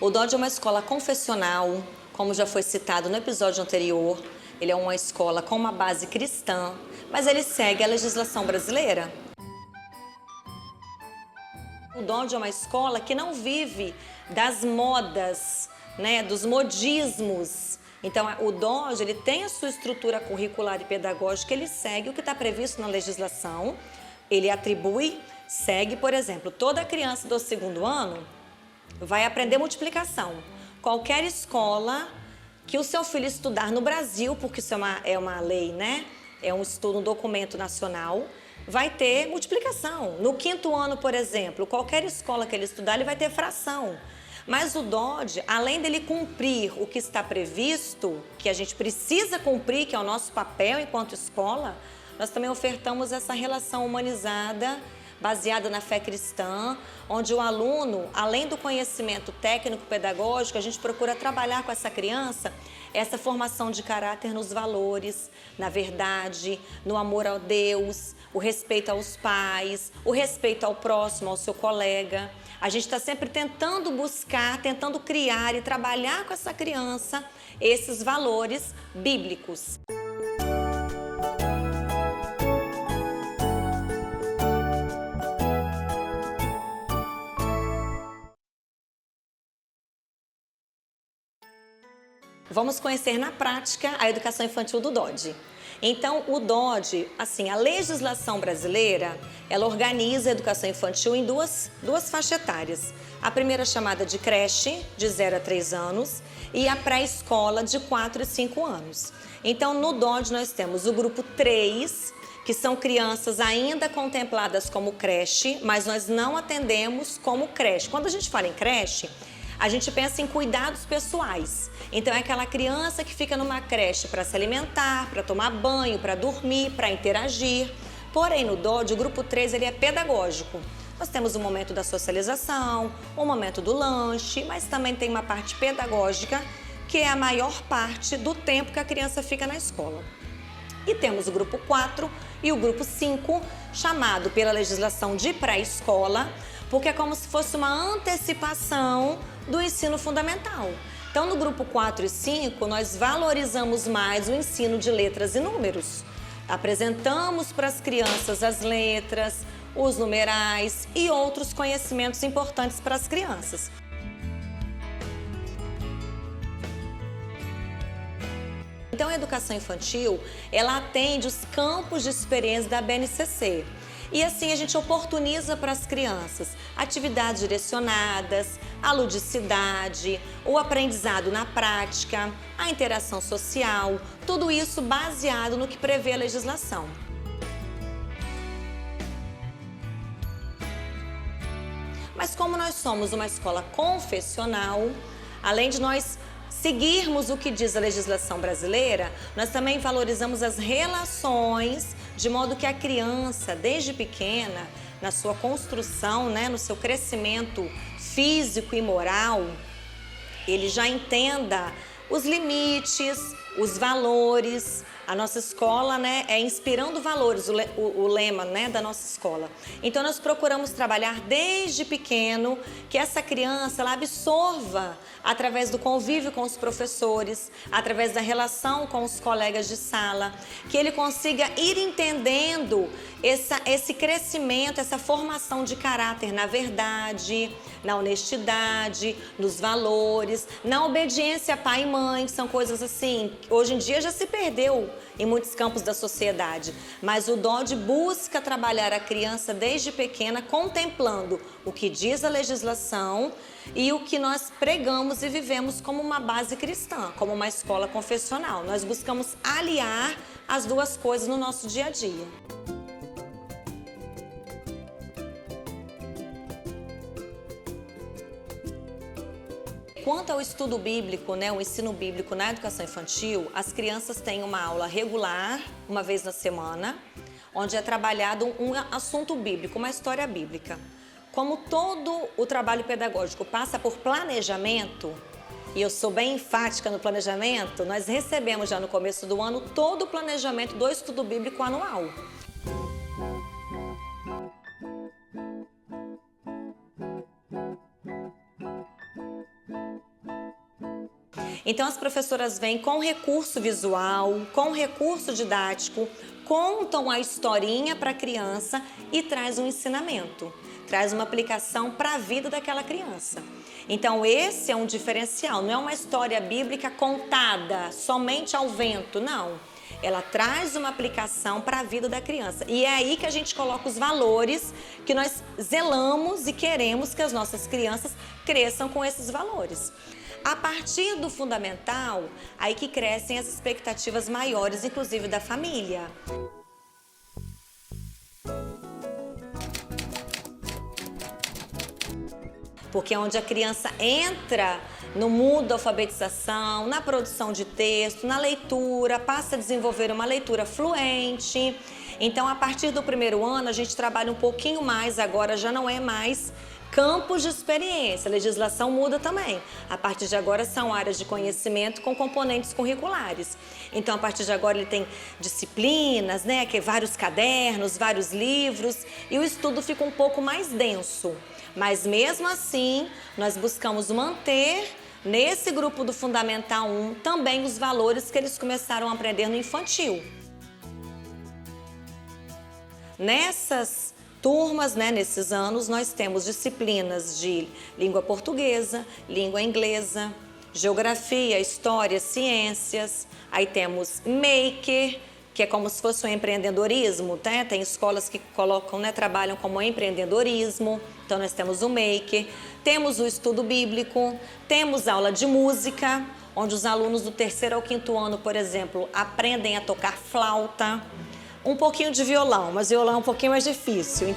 O Dodge é uma escola confessional, como já foi citado no episódio anterior. Ele é uma escola com uma base cristã, mas ele segue a legislação brasileira. O Dodge é uma escola que não vive das modas, né, dos modismos. Então, o Dodge, ele tem a sua estrutura curricular e pedagógica, ele segue o que está previsto na legislação, ele atribui, segue, por exemplo, toda criança do 2º ano vai aprender multiplicação. Qualquer escola que o seu filho estudar no Brasil, porque isso é uma lei, né? É um estudo, um documento nacional, vai ter multiplicação. No 5º ano, por exemplo, qualquer escola que ele estudar, ele vai ter fração. Mas o Dodge, além dele cumprir o que está previsto, que a gente precisa cumprir, que é o nosso papel enquanto escola, nós também ofertamos essa relação humanizada, baseada na fé cristã, onde o aluno, além do conhecimento técnico-pedagógico, a gente procura trabalhar com essa criança essa formação de caráter nos valores, na verdade, no amor a Deus, o respeito aos pais, o respeito ao próximo, ao seu colega. A gente está sempre tentando buscar, tentando criar e trabalhar com essa criança esses valores bíblicos. Vamos conhecer na prática a educação infantil do Dodge. Então, o Dodge, assim, a legislação brasileira, ela organiza a educação infantil em duas faixas etárias. A primeira chamada de creche, de 0 a 3 anos, e a pré-escola, de 4 a 5 anos. Então, no Dodge nós temos o grupo 3, que são crianças ainda contempladas como creche, mas nós não atendemos como creche. Quando a gente fala em creche, a gente pensa em cuidados pessoais. Então é aquela criança que fica numa creche para se alimentar, para tomar banho, para dormir, para interagir. Porém, no Dodge, o grupo 3 ele é pedagógico. Nós temos o momento da socialização, o momento do lanche, mas também tem uma parte pedagógica, que é a maior parte do tempo que a criança fica na escola. E temos o grupo 4 e o grupo 5, chamado pela legislação de pré-escola, porque é como se fosse uma antecipação do ensino fundamental. Então, no grupo 4 e 5, nós valorizamos mais o ensino de letras e números. Apresentamos para as crianças as letras, os numerais e outros conhecimentos importantes para as crianças. Então, a educação infantil, ela atende os campos de experiência da BNCC. E assim a gente oportuniza para as crianças atividades direcionadas, a ludicidade, o aprendizado na prática, a interação social, tudo isso baseado no que prevê a legislação. Mas como nós somos uma escola confessional, além de nós seguirmos o que diz a legislação brasileira, nós também valorizamos as relações, de modo que a criança, desde pequena, na sua construção, né, no seu crescimento físico e moral, ele já entenda os limites, os valores. A nossa escola, né, é inspirando valores, o lema, né, da nossa escola. Então, nós procuramos trabalhar desde pequeno que essa criança ela absorva através do convívio com os professores, através da relação com os colegas de sala, que ele consiga ir entendendo esse crescimento, essa formação de caráter na verdade, na honestidade, nos valores, na obediência a pai e mãe, que são coisas assim, hoje em dia já se perdeu em muitos campos da sociedade, mas o Dodge busca trabalhar a criança desde pequena, contemplando o que diz a legislação e o que nós pregamos e vivemos como uma base cristã, como uma escola confessional. Nós buscamos aliar as duas coisas no nosso dia a dia. Quanto ao estudo bíblico, né, o ensino bíblico na educação infantil, as crianças têm uma aula regular, uma vez na semana, onde é trabalhado um assunto bíblico, uma história bíblica. Como todo o trabalho pedagógico passa por planejamento, e eu sou bem enfática no planejamento, nós recebemos já no começo do ano todo o planejamento do estudo bíblico anual. Então as professoras vêm com recurso visual, com recurso didático, contam a historinha para a criança e traz um ensinamento, traz uma aplicação para a vida daquela criança. Então esse é um diferencial, não é uma história bíblica contada somente ao vento, não. Ela traz uma aplicação para a vida da criança. E é aí que a gente coloca os valores que nós zelamos e queremos que as nossas crianças cresçam com esses valores. A partir do fundamental, aí que crescem as expectativas maiores, inclusive da família. Porque é onde a criança entra no mundo da alfabetização, na produção de texto, na leitura, passa a desenvolver uma leitura fluente. Então, a partir do primeiro ano, a gente trabalha um pouquinho mais, agora já não é mais campos de experiência, a legislação muda também. A partir de agora são áreas de conhecimento com componentes curriculares. Então, a partir de agora ele tem disciplinas, né, que é vários cadernos, vários livros, e o estudo fica um pouco mais denso. Mas mesmo assim, nós buscamos manter nesse grupo do Fundamental 1 também os valores que eles começaram a aprender no infantil. Nessas turmas, né, nesses anos, nós temos disciplinas de língua portuguesa, língua inglesa, geografia, história, ciências. Aí temos maker, que é como se fosse um empreendedorismo, né? Tem escolas que colocam, né, trabalham como empreendedorismo. Então nós temos o maker, temos o estudo bíblico, temos aula de música, onde os alunos do 3º ao 5º ano, por exemplo, aprendem a tocar flauta. Um pouquinho de violão, mas violão é um pouquinho mais difícil.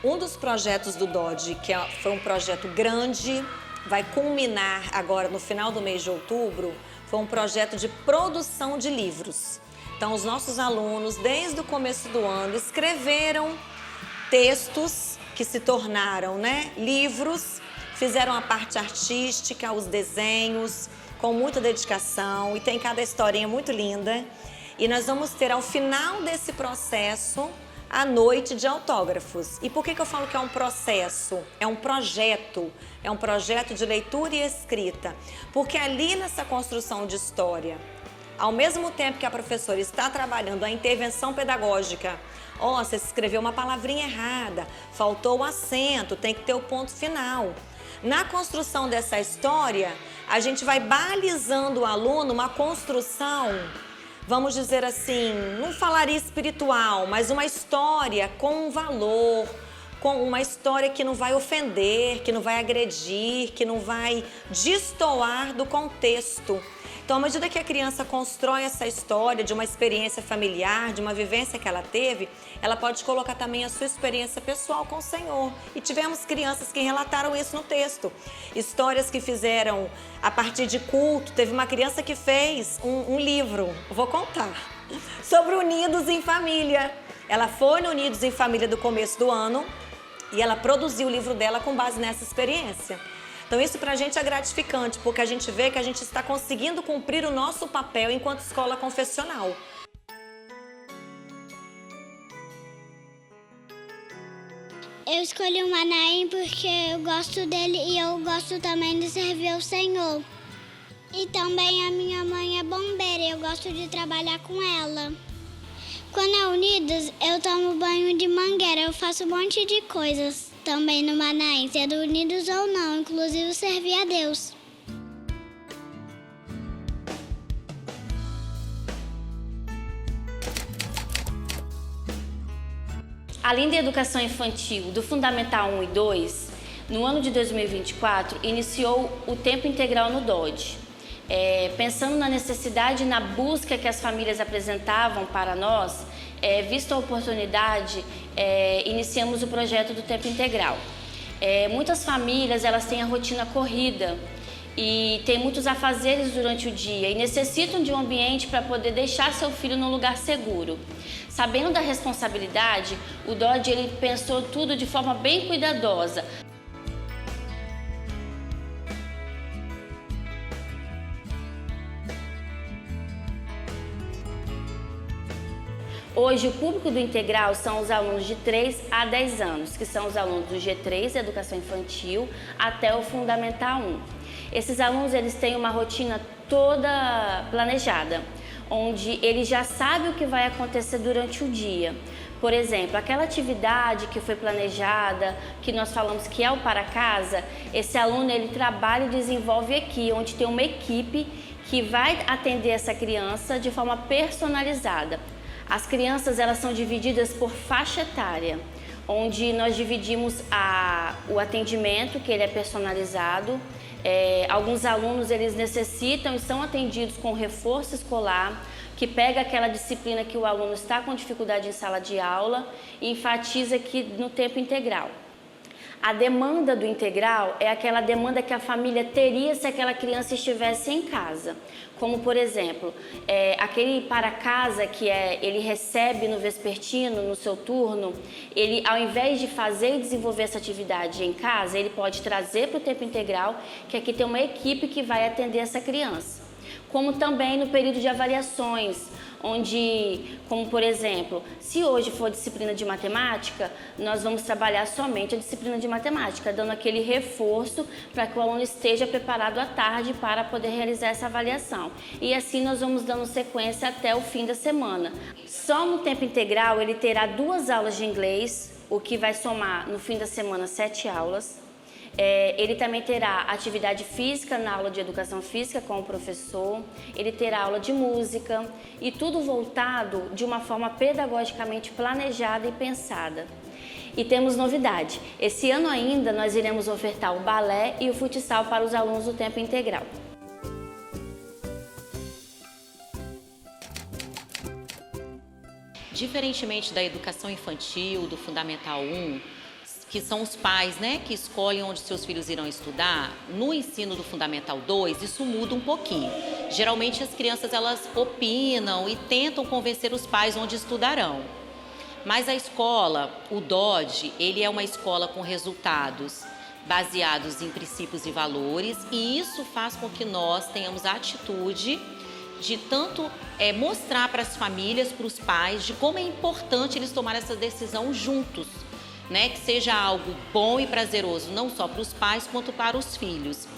Um dos projetos do DOD, que foi um projeto grande, vai culminar agora no final do mês de outubro, foi um projeto de produção de livros. Então, os nossos alunos, desde o começo do ano, escreveram textos que se tornaram, né, livros, fizeram a parte artística, os desenhos, com muita dedicação, e tem cada historinha muito linda. E nós vamos ter, ao final desse processo, a noite de autógrafos. E por que eu falo que é um processo? É um projeto de leitura e escrita. Porque ali nessa construção de história, ao mesmo tempo que a professora está trabalhando a intervenção pedagógica, você escreveu uma palavrinha errada, faltou o acento, tem que ter o ponto final. Na construção dessa história, a gente vai balizando o aluno uma construção, vamos dizer assim, não falaria espiritual, mas uma história com um valor, com uma história que não vai ofender, que não vai agredir, que não vai destoar do contexto. Então, à medida que a criança constrói essa história de uma experiência familiar, de uma vivência que ela teve, ela pode colocar também a sua experiência pessoal com o Senhor. E tivemos crianças que relataram isso no texto. Histórias que fizeram a partir de culto. Teve uma criança que fez um livro, vou contar, sobre Unidos em Família. Ela foi no Unidos em Família do começo do ano e ela produziu o livro dela com base nessa experiência. Então isso pra gente é gratificante, porque a gente vê que a gente está conseguindo cumprir o nosso papel enquanto escola confessional. Eu escolhi o Manaim porque eu gosto dele e eu gosto também de servir ao Senhor. E também a minha mãe é bombeira e eu gosto de trabalhar com ela. Quando é Unidos, eu tomo banho de mangueira, eu faço um monte de coisas também no Manaim, sendo Unidos ou não, inclusive servir a Deus. Além da educação infantil do Fundamental 1 e 2, no ano de 2024, iniciou o tempo integral no DOD. Pensando na necessidade e na busca que as famílias apresentavam para nós, visto a oportunidade, iniciamos o projeto do tempo integral. Muitas famílias elas têm a rotina corrida e têm muitos afazeres durante o dia e necessitam de um ambiente para poder deixar seu filho num lugar seguro. Sabendo da responsabilidade, o DOD ele pensou tudo de forma bem cuidadosa. Hoje, o público do integral são os alunos de 3 a 10 anos, que são os alunos do G3, Educação Infantil, até o Fundamental 1. Esses alunos, eles têm uma rotina toda planejada, onde ele já sabe o que vai acontecer durante o dia. Por exemplo, aquela atividade que foi planejada, que nós falamos que é o para casa, esse aluno ele trabalha e desenvolve aqui, onde tem uma equipe que vai atender essa criança de forma personalizada. As crianças elas são divididas por faixa etária, onde nós dividimos o atendimento, que ele é personalizado. Alguns alunos eles necessitam e são atendidos com reforço escolar, que pega aquela disciplina que o aluno está com dificuldade em sala de aula e enfatiza aqui no tempo integral. A demanda do integral é aquela demanda que a família teria se aquela criança estivesse em casa. Como, por exemplo, aquele para casa que ele recebe no vespertino, no seu turno, ele, ao invés de fazer e desenvolver essa atividade em casa, ele pode trazer para o tempo integral, que aqui tem uma equipe que vai atender essa criança. Como também no período de avaliações, onde, como por exemplo, se hoje for disciplina de matemática, nós vamos trabalhar somente a disciplina de matemática, dando aquele reforço para que o aluno esteja preparado à tarde para poder realizar essa avaliação. E assim nós vamos dando sequência até o fim da semana. Só no tempo integral ele terá 2 aulas de inglês, o que vai somar no fim da semana 7 aulas. Ele também terá atividade física na aula de educação física com o professor, ele terá aula de música e tudo voltado de uma forma pedagogicamente planejada e pensada. E temos novidade, esse ano ainda nós iremos ofertar o balé e o futsal para os alunos do tempo integral. Diferentemente da educação infantil, do Fundamental 1, que são os pais, né, que escolhem onde seus filhos irão estudar, no ensino do Fundamental 2, isso muda um pouquinho. Geralmente as crianças elas opinam e tentam convencer os pais onde estudarão. Mas a escola, o DOD, ele é uma escola com resultados baseados em princípios e valores, e isso faz com que nós tenhamos a atitude de tanto mostrar para as famílias, para os pais, de como é importante eles tomarem essa decisão juntos. Né, que seja algo bom e prazeroso, não só para os pais, quanto para os filhos.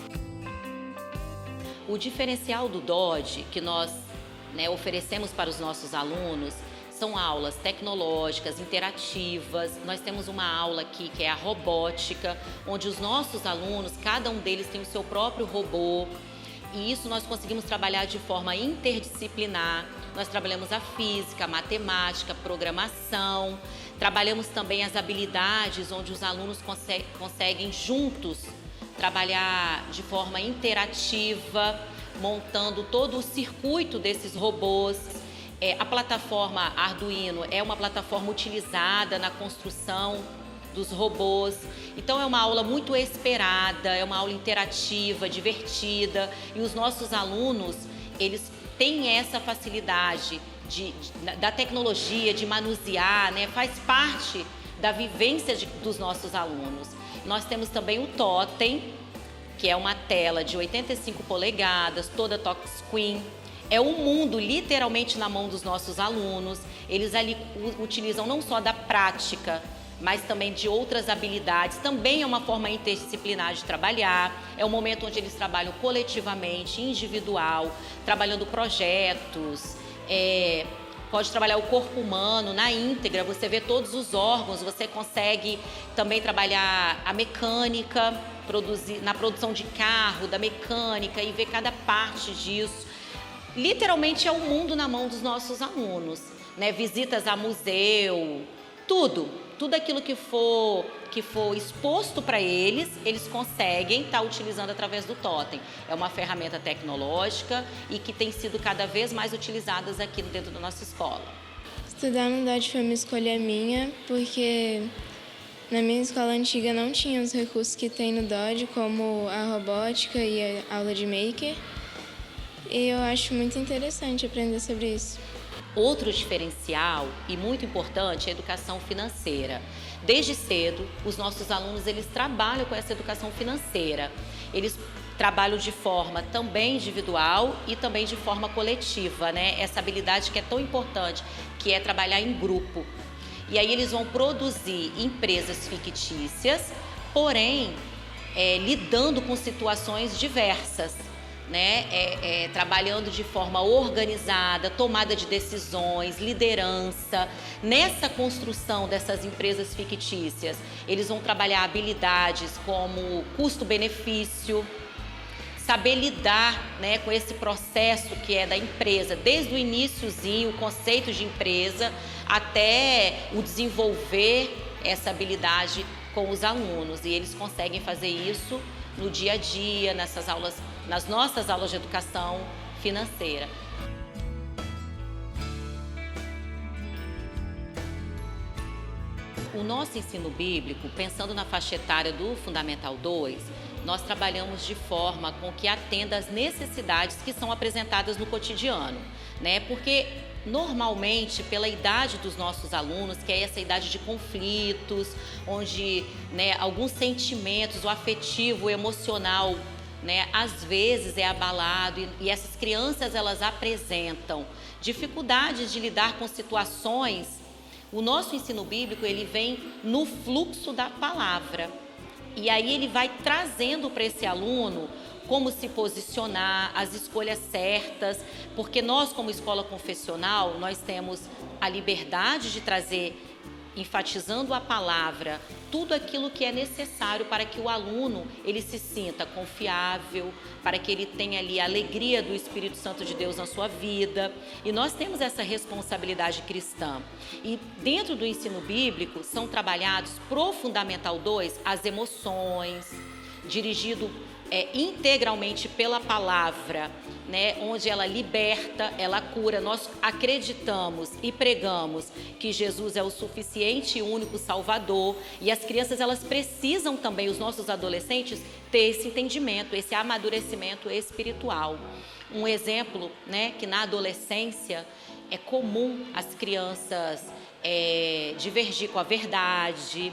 O diferencial do DOD que nós oferecemos para os nossos alunos são aulas tecnológicas, interativas. Nós temos uma aula aqui que é a robótica, onde os nossos alunos, cada um deles tem o seu próprio robô. E isso nós conseguimos trabalhar de forma interdisciplinar. Nós trabalhamos a física, a matemática, a programação. Trabalhamos também as habilidades, onde os alunos conseguem juntos trabalhar de forma interativa, montando todo o circuito desses robôs. A plataforma Arduino é uma plataforma utilizada na construção dos robôs. Então é uma aula muito esperada, é uma aula interativa, divertida, e os nossos alunos, eles têm essa facilidade da tecnologia, de manusear, né? Faz parte da vivência dos nossos alunos. Nós temos também o Totem, que é uma tela de 85 polegadas, toda touchscreen. É um mundo literalmente na mão dos nossos alunos. Eles ali utilizam não só da prática, mas também de outras habilidades. Também é uma forma interdisciplinar de trabalhar. É um momento onde eles trabalham coletivamente, individual, trabalhando projetos. Pode trabalhar o corpo humano na íntegra, você vê todos os órgãos, você consegue também trabalhar a mecânica, na produção de carro, da mecânica, e ver cada parte disso. Literalmente é o mundo na mão dos nossos alunos, né? Visitas a museu, tudo aquilo que for exposto para eles conseguem estar utilizando através do Totem. É uma ferramenta tecnológica e que tem sido cada vez mais utilizada aqui dentro da nossa escola. Estudar no DOD foi uma escolha minha, porque na minha escola antiga não tinha os recursos que tem no DOD, como a robótica e a aula de maker. E eu acho muito interessante aprender sobre isso. Outro diferencial e muito importante é a educação financeira. Desde cedo, os nossos alunos eles trabalham com essa educação financeira. Eles trabalham de forma também individual e também de forma coletiva, né? Essa habilidade que é tão importante, que é trabalhar em grupo. E aí eles vão produzir empresas fictícias, porém, lidando com situações diversas, né? Trabalhando de forma organizada, tomada de decisões, liderança. Nessa construção dessas empresas fictícias, eles vão trabalhar habilidades como custo-benefício, saber lidar, né, com esse processo que é da empresa, desde o iniciozinho, o conceito de empresa, até o desenvolver essa habilidade com os alunos. E eles conseguem fazer isso no dia a dia, nas nossas aulas de educação financeira. O nosso ensino bíblico, pensando na faixa etária do Fundamental 2, nós trabalhamos de forma com que atenda às necessidades que são apresentadas no cotidiano, né? Porque normalmente, pela idade dos nossos alunos, que é essa idade de conflitos, onde, né, alguns sentimentos, o afetivo, o emocional, né, às vezes é abalado, e essas crianças elas apresentam dificuldades de lidar com situações. O nosso ensino bíblico, ele vem no fluxo da palavra. E aí ele vai trazendo para esse aluno como se posicionar, as escolhas certas, porque nós, como escola confessional, nós temos a liberdade de trazer, enfatizando a palavra, tudo aquilo que é necessário para que o aluno ele se sinta confiável, para que ele tenha ali a alegria do Espírito Santo de Deus na sua vida. E nós temos essa responsabilidade cristã. E dentro do ensino bíblico são trabalhados pro Fundamental 2 as emoções, dirigido integralmente pela palavra, né, onde ela liberta, ela cura. Nós acreditamos e pregamos que Jesus é o suficiente e único Salvador, e as crianças elas precisam também, os nossos adolescentes, ter esse entendimento, esse amadurecimento espiritual. Um exemplo, né, que na adolescência é comum as crianças divergir com a verdade,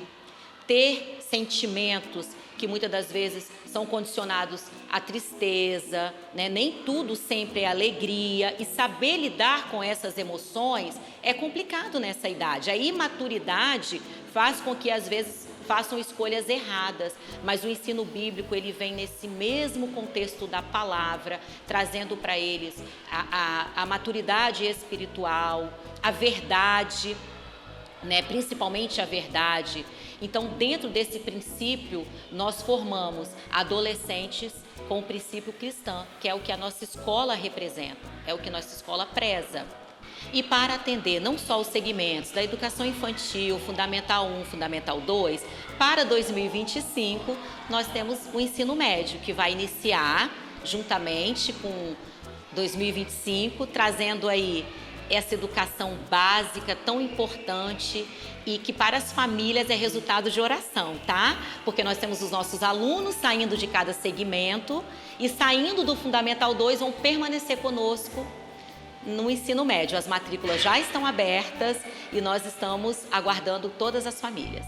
ter sentimentos que muitas das vezes são condicionados à tristeza, né? Nem tudo sempre é alegria, e saber lidar com essas emoções é complicado nessa idade. A imaturidade faz com que às vezes façam escolhas erradas, mas o ensino bíblico ele vem nesse mesmo contexto da palavra, trazendo para eles a maturidade espiritual, a verdade, né? Principalmente a verdade. Então, dentro desse princípio, nós formamos adolescentes com o princípio cristão, que é o que a nossa escola representa, é o que a nossa escola preza. E para atender não só os segmentos da educação infantil, Fundamental 1, Fundamental 2, para 2025, nós temos o ensino médio, que vai iniciar juntamente com 2025, trazendo aí essa educação básica tão importante e que para as famílias é resultado de oração, tá? Porque nós temos os nossos alunos saindo de cada segmento e saindo do Fundamental 2 vão permanecer conosco no ensino médio. As matrículas já estão abertas e nós estamos aguardando todas as famílias.